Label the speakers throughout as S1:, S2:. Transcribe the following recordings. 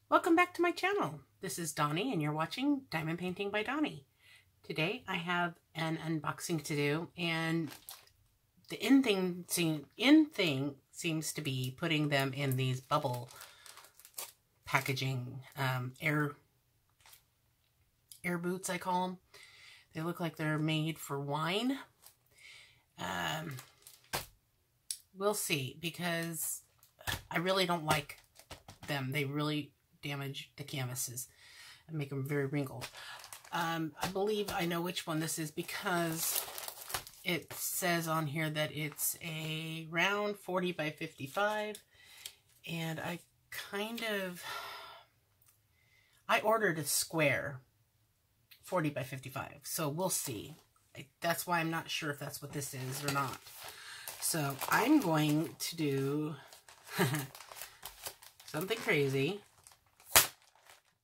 S1: Welcome back to my channel. This is Donnie and you're watching Diamond Painting by Donnie. Today I have an unboxing to do, and the in thing seems to be putting them in these bubble packaging, air boots I call them. They look like they're made for wine. We'll see, because I really don't like them. They really damage the canvases and make them very wrinkled. I believe I know which one this is because it says on here that it's a round 40 by 55, and I ordered a square 40 by 55, so we'll see. That's why I'm not sure if that's what this is or not. So I'm going to do something crazy,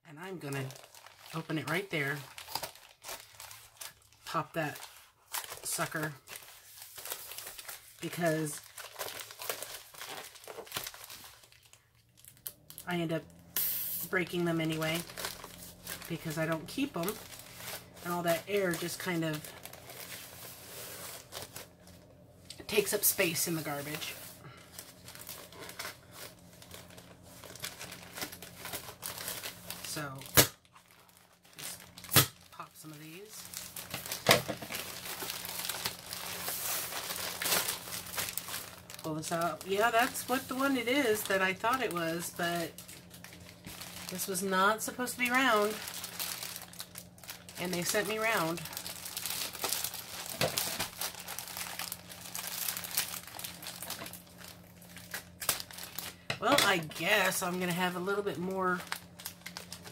S1: and I'm going to open it right there, pop that sucker, because I end up breaking them anyway, because I don't keep them, and all that air just kind of takes up space in the garbage. So, just pop some of these. Pull this out. Yeah, that's what the one it is that I thought it was, but this was not supposed to be round. And they sent me round. Well, I guess I'm going to have a little bit more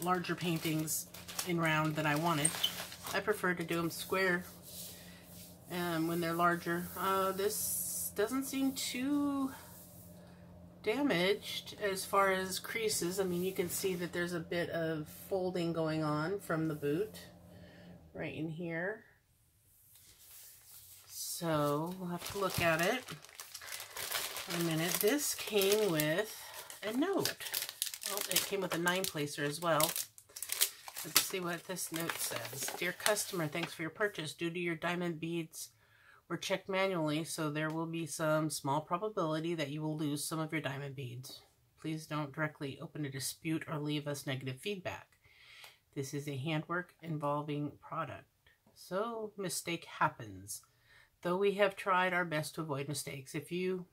S1: larger paintings in round than I wanted. I prefer to do them square when they're larger. This doesn't seem too damaged as far as creases. I mean, you can see that there's a bit of folding going on from the boot right in here. So we'll have to look at it in a minute. This came with a note. Well, it came with a 9-placer as well. Let's see what this note says. Dear customer, thanks for your purchase. Due to your diamond beads were checked manually, so there will be some small probability that you will lose some of your diamond beads. Please don't directly open a dispute or leave us negative feedback. This is a handwork involving product, so mistake happens. Though we have tried our best to avoid mistakes, if you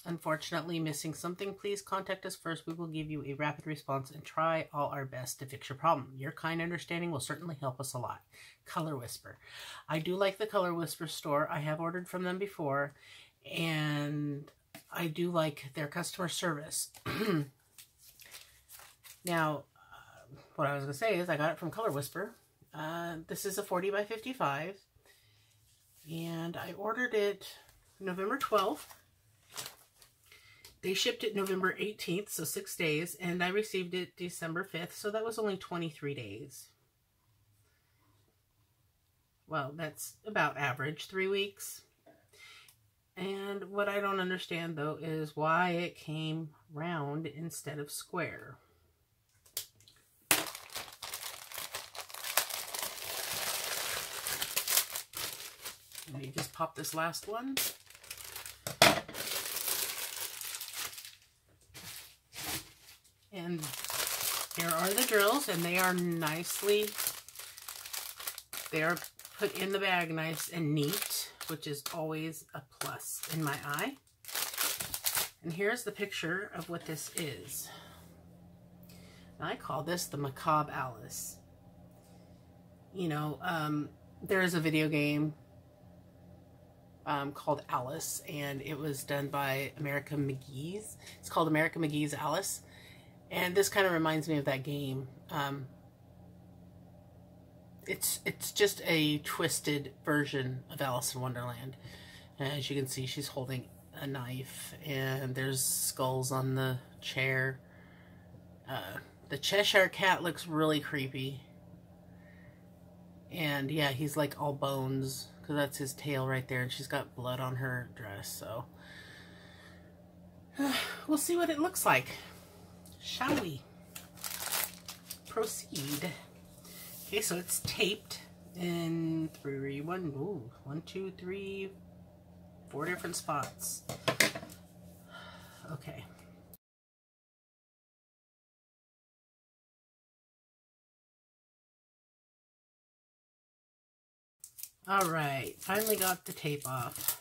S1: unfortunately missing something, please contact us first. We will give you a rapid response and try all our best to fix your problem. Your kind understanding will certainly help us a lot. Colorwhisper. I do like the Colorwhisper store. I have ordered from them before, and I do like their customer service. Now, what I was going to say is I got it from Colorwhisper. This is a 40 by 55, and I ordered it November 12th. They shipped it November 18th, so 6 days, and I received it December 5th, so that was only 23 days. Well, that's about average, 3 weeks. And what I don't understand, though, is why it came round instead of square. Let me just pop this last one. And here are the drills, and they are put in the bag nice and neat, which is always a plus in my eye. And here's the picture of what this is. And I call this the Macabre Alice. You know, there is a video game called Alice, and it was done by America McGee's. It's called America McGee's Alice. And this kind of reminds me of that game. It's just a twisted version of Alice in Wonderland. As you can see, she's holding a knife, and there's skulls on the chair. The Cheshire Cat looks really creepy. And yeah, he's like all bones, because that's his tail right there, and she's got blood on her dress, so we'll see what it looks like. Shall we? proceed. Okay, so it's taped in 4 different spots. Okay. All right, finally got the tape off.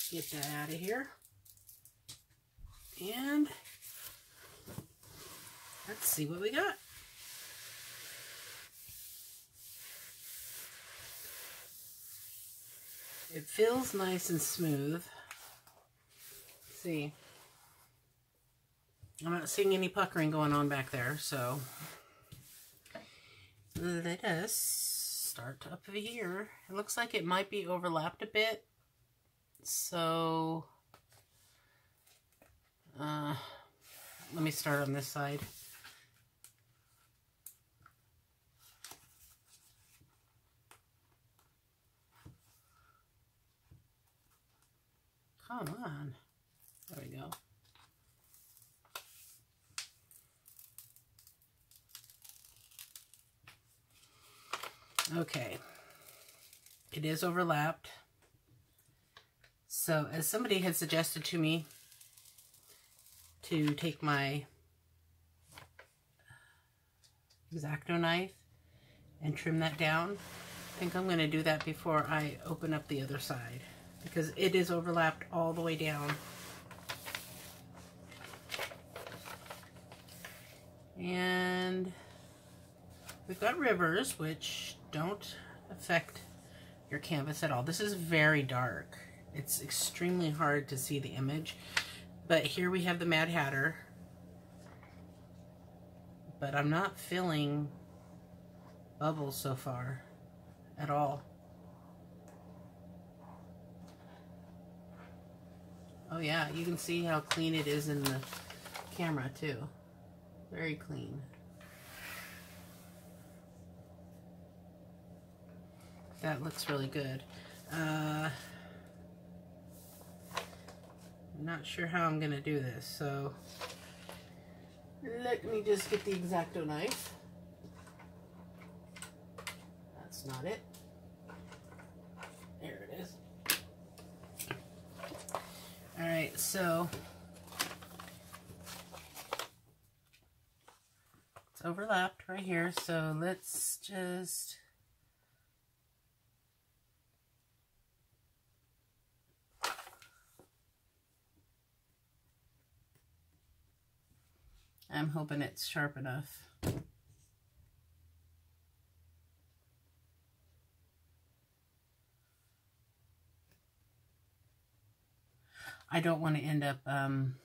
S1: Get that out of here. And let's see what we got. It feels nice and smooth. Let's see. I'm not seeing any puckering going on back there, so let us start up here. It looks like it might be overlapped a bit, so let me start on this side. Come on. There we go. Okay. It is overlapped. So, as somebody had suggested to me to take my X-Acto knife and trim that down, I think I'm going to do that before I open up the other side, because it is overlapped all the way down. And we've got rivers, which don't affect your canvas at all. This is very dark. It's extremely hard to see the image. But here we have the Mad Hatter. But I'm not feeling bubbles so far at all. Oh yeah, you can see how clean it is in the camera too. Very clean. That looks really good. I'm not sure how I'm gonna do this, so let me just get the X-Acto knife. That's not it. There it is. Alright, so it's overlapped right here, so let's just I'm hoping it's sharp enough. I don't want to end up cutting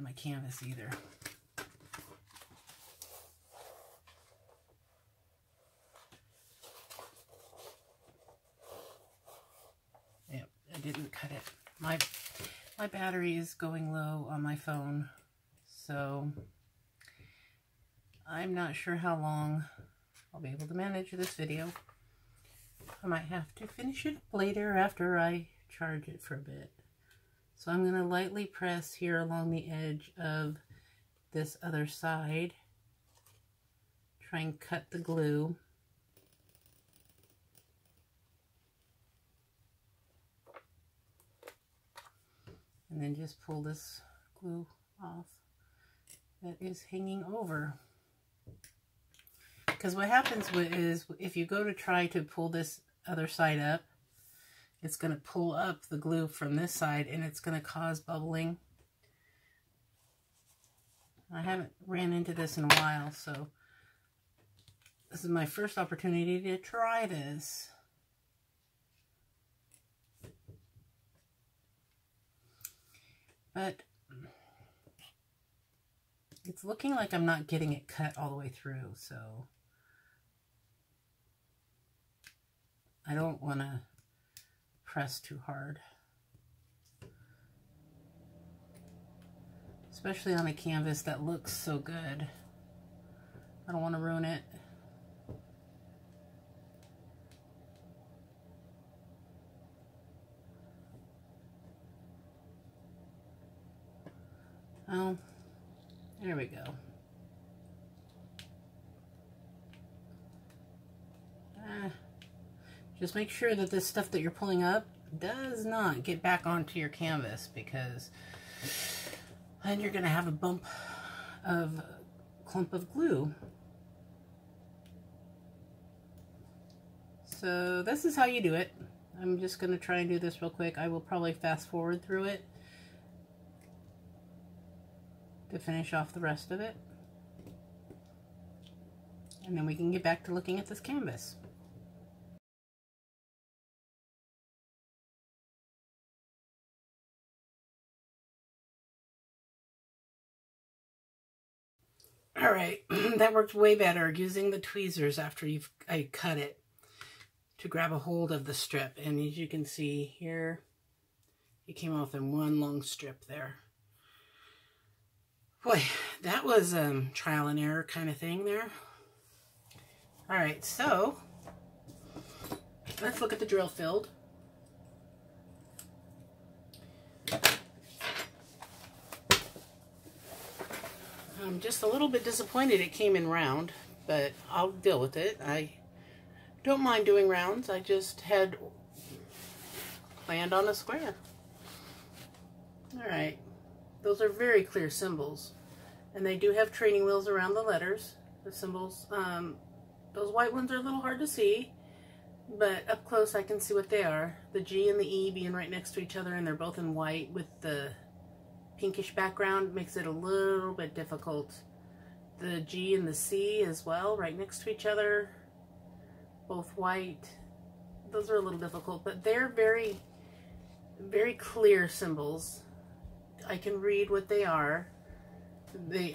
S1: my canvas either. Yep, I didn't cut it. My battery is going low on my phone, so I'm not sure how long I'll be able to manage this video. I might have to finish it later after I charge it for a bit. So I'm going to lightly press here along the edge of this other side. Try and cut the glue. And then just pull this glue off that is hanging over. Because what happens is if you go to try to pull this other side up, it's going to pull up the glue from this side and it's going to cause bubbling. I haven't ran into this in a while, so this is my first opportunity to try this. But it's looking like I'm not getting it cut all the way through, so I don't want to press too hard. Especially on a canvas that looks so good. I don't want to ruin it. Oh, there we go. Just make sure that this stuff that you're pulling up does not get back onto your canvas, because then you're going to have a bump of clump of glue. So this is how you do it. I'm just going to try and do this real quick. I will probably fast forward through it to finish off the rest of it. And then we can get back to looking at this canvas. All right, that worked way better using the tweezers after I cut it to grab a hold of the strip. And as you can see here, it came off in one long strip there. Boy, that was trial and error kind of thing there. All right, so let's look at the drill field. I'm just a little bit disappointed it came in round, but I'll deal with it. I don't mind doing rounds. I just had planned on a square. All right, those are very clear symbols, and they do have training wheels around the letters, the symbols. Those white ones are a little hard to see, but up close I can see what they are. The G and the E being right next to each other, and they're both in white with the pinkish background makes it a little bit difficult. The G and the C as well, right next to each other, both white. Those are a little difficult, but they're very, very clear symbols. I can read what they are.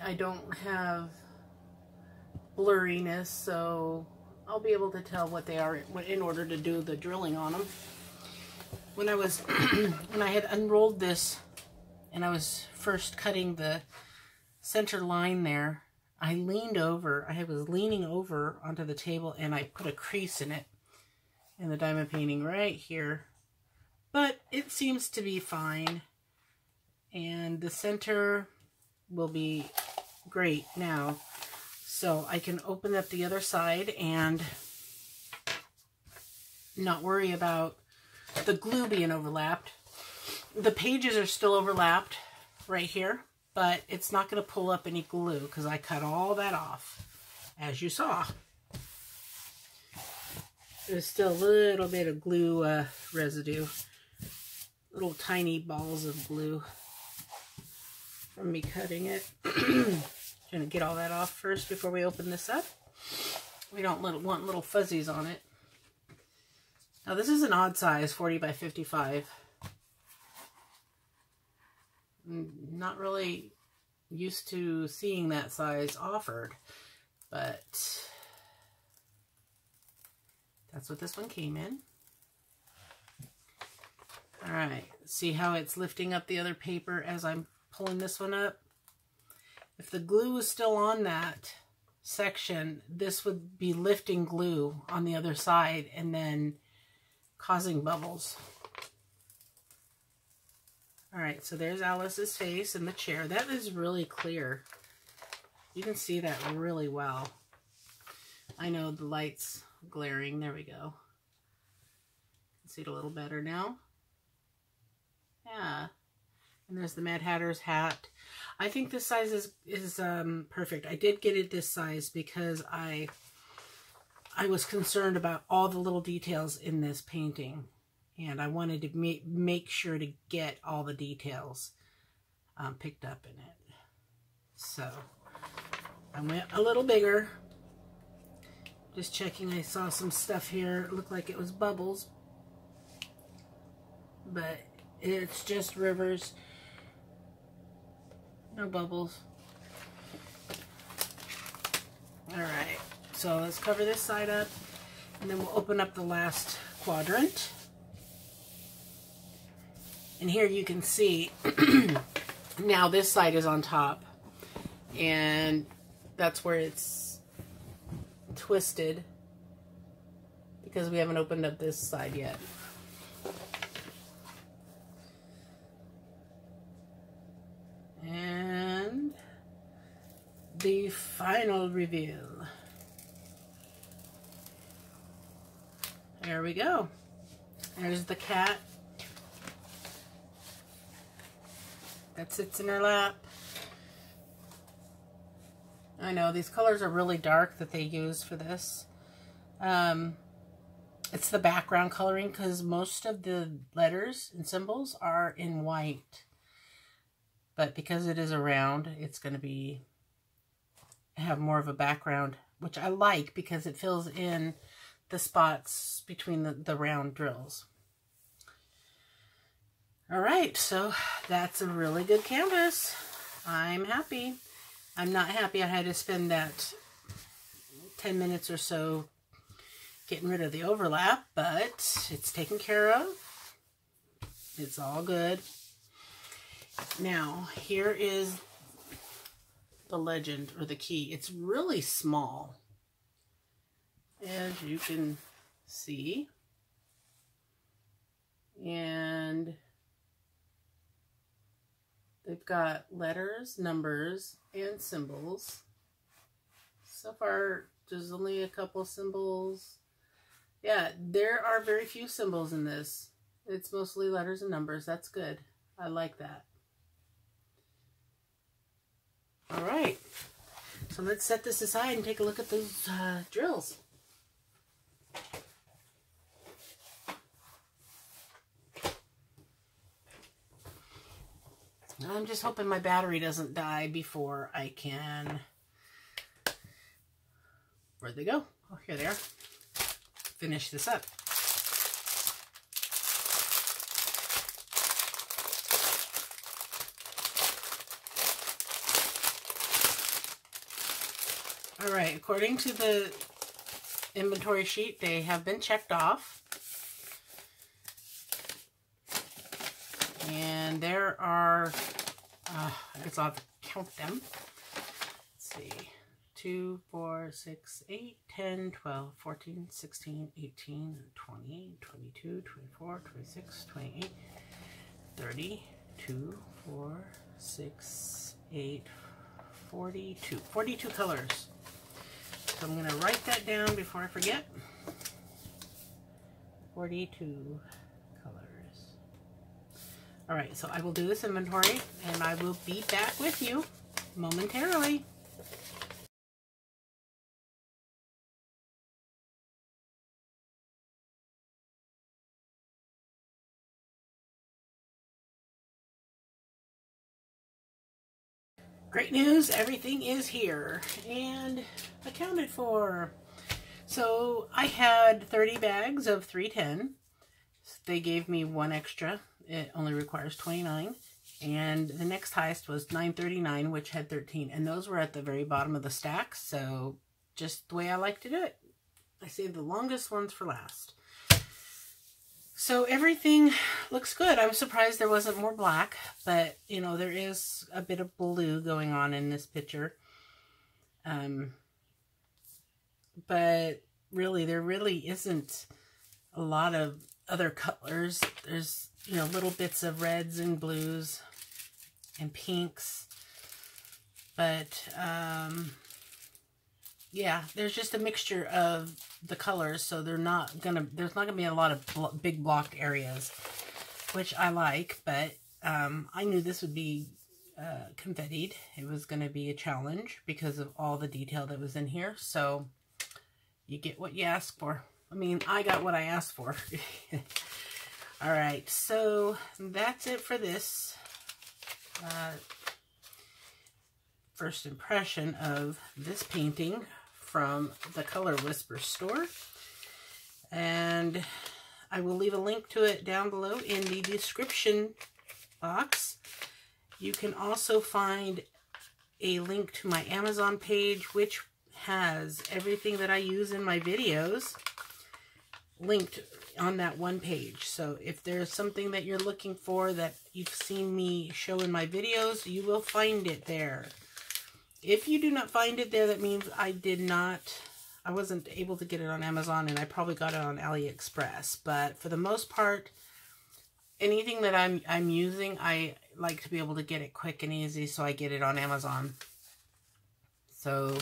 S1: I don't have blurriness, so I'll be able to tell what they are in order to do the drilling on them. When I was, when I had unrolled this and I was first cutting the center line there, I leaned over, I was leaning over onto the table, and I put a crease in it, in the diamond painting right here. But it seems to be fine, and the center will be great now. So I can open up the other side and not worry about the glue being overlapped. The pages are still overlapped right here, but it's not going to pull up any glue because I cut all that off, as you saw. There's still a little bit of glue residue, little tiny balls of glue from me cutting it. Going to get all that off first before we open this up. We don't want little fuzzies on it. Now this is an odd size, 40 by 55. Not really used to seeing that size offered, but that's what this one came in. All right, see how it's lifting up the other paper as I'm pulling this one up? If the glue was still on that section, this would be lifting glue on the other side and then causing bubbles. All right, so there's Alice's face in the chair. That is really clear. You can see that really well. I know the light's glaring. There we go. See it a little better now. Yeah. And there's the Mad Hatter's hat. I think this size is perfect. I did get it this size because I was concerned about all the little details in this painting, and I wanted to make sure to get all the details picked up in it. So I went a little bigger. Just checking, I saw some stuff here. It looked like it was bubbles, but it's just rivers. No bubbles. All right, so let's cover this side up, and then we'll open up the last quadrant. And here you can see, now this side is on top, and that's where it's twisted because we haven't opened up this side yet. And the final reveal. There we go. There's the cat that sits in her lap. I know these colors are really dark that they use for this. It's the background coloring because most of the letters and symbols are in white. But because it is a round, it's going to have more of a background, which I like because it fills in the spots between the round drills. All right, so that's a really good canvas. I'm happy. I'm not happy I had to spend that 10 minutes or so getting rid of the overlap, but it's taken care of. It's all good. Now, here is the legend or the key. It's really small, as you can see. And they've got letters, numbers, and symbols. So far, there's only a couple symbols. Yeah, there are very few symbols in this. It's mostly letters and numbers. That's good. I like that. All right. So let's set this aside and take a look at those drills. I'm just hoping my battery doesn't die before I can... Where'd they go? Oh, here they are. Finish this up. All right, according to the inventory sheet, they have been checked off. And there are, I guess I'll have to count them. Let's see. 2, 4, 6, 8, 10, 12, 14, 16, 18, 20, 22, 24, 26, 28, 30, 2, 4, 6, 8, 42. 42 colors. So I'm going to write that down before I forget. 42 colors. All right, so I will do this inventory and I will be back with you momentarily. Great news, everything is here and accounted for. So I had 30 bags of 310. They gave me one extra. It only requires 29. And the next highest was 939, which had 13. And those were at the very bottom of the stack. So just the way I like to do it. I saved the longest ones for last. So everything looks good. I'm surprised there wasn't more black, but you know, there is a bit of blue going on in this picture. But really, there really isn't a lot of other colors. There's, you know, little bits of reds and blues and pinks. But, yeah, there's just a mixture of the colors, so there's not gonna be a lot of big block areas, which I like, but I knew this would be confettied. It was going to be a challenge because of all the detail that was in here, so you get what you ask for. I mean, I got what I asked for. All right, so that's it for this first impression of this painting from the Colorwhisper Store. And I will leave a link to it down below in the description box. You can also find a link to my Amazon page, which has everything that I use in my videos linked on that one page. So if there's something that you're looking for that you've seen me show in my videos, you will find it there. If you do not find it there, that means I wasn't able to get it on Amazon, and I probably got it on AliExpress. But for the most part, anything that I'm using, I like to be able to get it quick and easy, so I get it on Amazon. So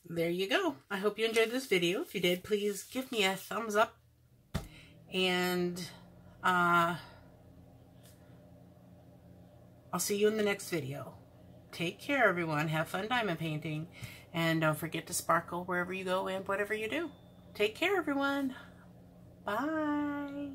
S1: there you go. I hope you enjoyed this video. If you did, please give me a thumbs up. And I'll see you in the next video. Take care, everyone. Have fun diamond painting. And don't forget to sparkle wherever you go and whatever you do. Take care, everyone. Bye.